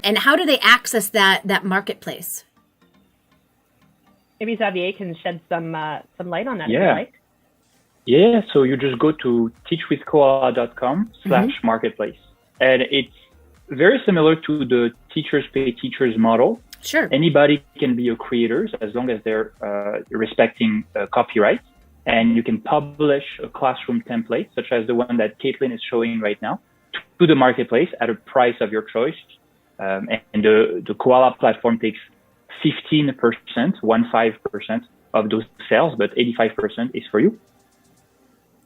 And how do they access that marketplace? Maybe Xavier can shed some light on that. Yeah. If you like. Yeah, so you just go to teachwithkoala.com/marketplace. And it's very similar to the teachers pay teachers model. Sure. Anybody can be a creator as long as they're respecting copyright. And you can publish a classroom template, such as the one that Caitlin is showing right now, to the marketplace at a price of your choice. And the Koala platform takes 15% of those sales, but 85% is for you.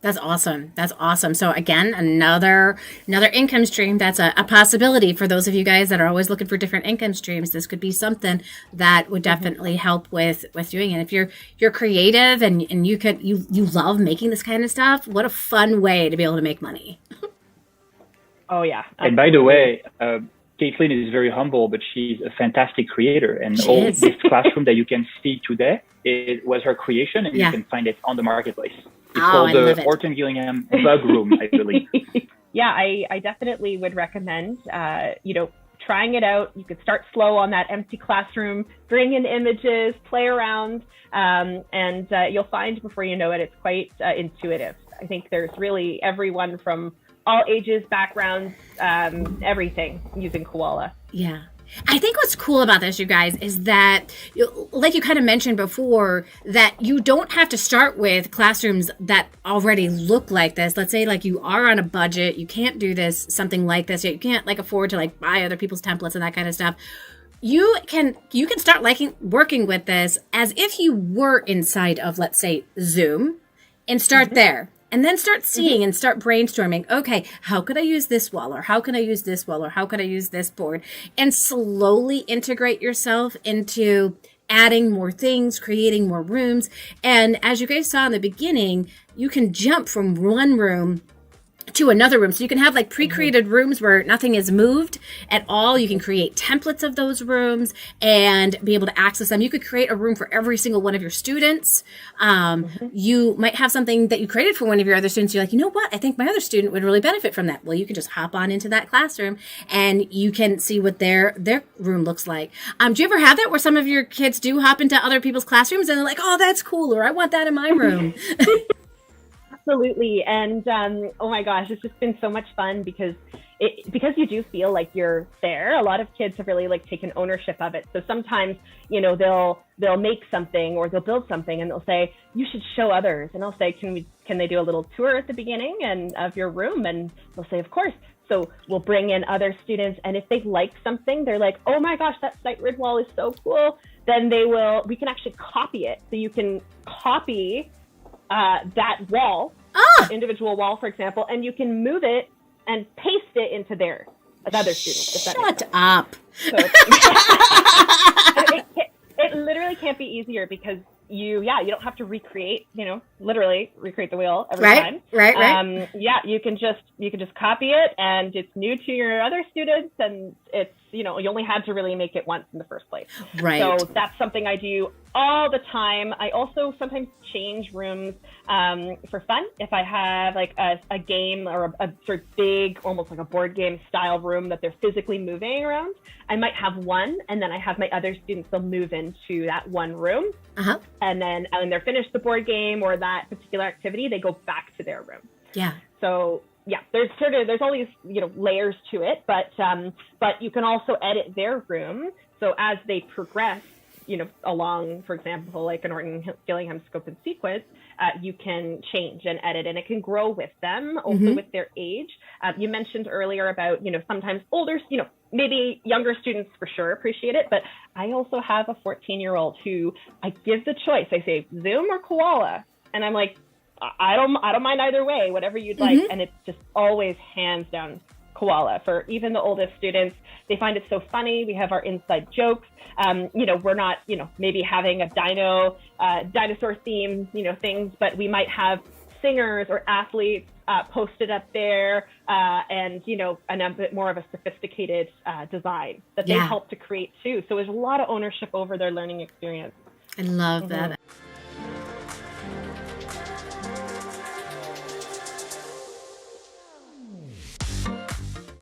That's awesome. That's awesome. So again, another income stream. That's a possibility for those of you guys that are always looking for different income streams. This could be something that would definitely help with doing it. If you're creative and you love making this kind of stuff, what a fun way to be able to make money. Oh yeah. And by the way, Caitlin is very humble, but she's a fantastic creator. And all this classroom that you can see today, it was her creation, and you can find it on the marketplace. It's called the Horton Gillingham Bug Room, I believe. Yeah, I definitely would recommend, trying it out. You could start slow on that empty classroom, bring in images, play around, and you'll find before you know it, it's quite intuitive. I think there's really everyone from all ages, backgrounds, everything using Koala. Yeah. I think what's cool about this, you guys, is that, like you kind of mentioned before, that you don't have to start with classrooms that already look like this. Let's say like you are on a budget, you can't do something like this, you can't afford to buy other people's templates and that kind of stuff. You can start working with this as if you were inside of, let's say, Zoom, and start there. And then start seeing and start brainstorming, okay, how could I use this wall? Or how can I use this wall? Or how could I use this board? And slowly integrate yourself into adding more things, creating more rooms. And as you guys saw in the beginning, you can jump from one room to another room. So you can have pre-created rooms where nothing is moved at all. You can create templates of those rooms and be able to access them. You could create a room for every single one of your students. You might have something that you created for one of your other students. You're like, you know what? I think my other student would really benefit from that. Well, you can just hop on into that classroom and you can see what their room looks like. Do you ever have that where some of your kids do hop into other people's classrooms and they're like, oh, that's cool, or I want that in my room? Absolutely. And oh my gosh, it's just been so much fun because you do feel like you're there. A lot of kids have really taken ownership of it. So sometimes, they'll make something or they'll build something and they'll say, you should show others. And I'll say, can they do a little tour at the beginning of your room? And they'll say, of course. So we'll bring in other students. And if they like something, they're like, oh my gosh, that sight grid wall is so cool. Then we can actually copy it. So you can copy that wall, individual wall, for example, and you can move it and paste it into there with other students. Shut up. So it literally can't be easier because you don't have to literally recreate the wheel every time. Right. You can just copy it, and it's new to your other students, and it's, you only had to really make it once in the first place. Right. So that's something I do all the time. I also sometimes change rooms for fun. If I have a game or a sort of big, almost like a board game style room that they're physically moving around, I might have one, and then I have my other students, they'll move into that one room. And then when they're finished the board game or that particular activity, they go back to their room. Yeah. So yeah, there's all these, layers to it, but you can also edit their room. So as they progress, along, for example, like an Horton Gillingham scope and sequence, you can change and edit, and it can grow with them, also with their age. You mentioned earlier about, sometimes older, maybe younger students for sure appreciate it, but I also have a 14-year-old who I give the choice. I say, Zoom or Koala? And I'm like, I don't mind either way, whatever you'd like. And it's just always hands down Koala. For even the oldest students, they find it so funny. We have our inside jokes. We're not, maybe having a dinosaur theme, things, but we might have singers or athletes posted up there, and a bit more of a sophisticated design that they help to create too. So there's a lot of ownership over their learning experience. I love that.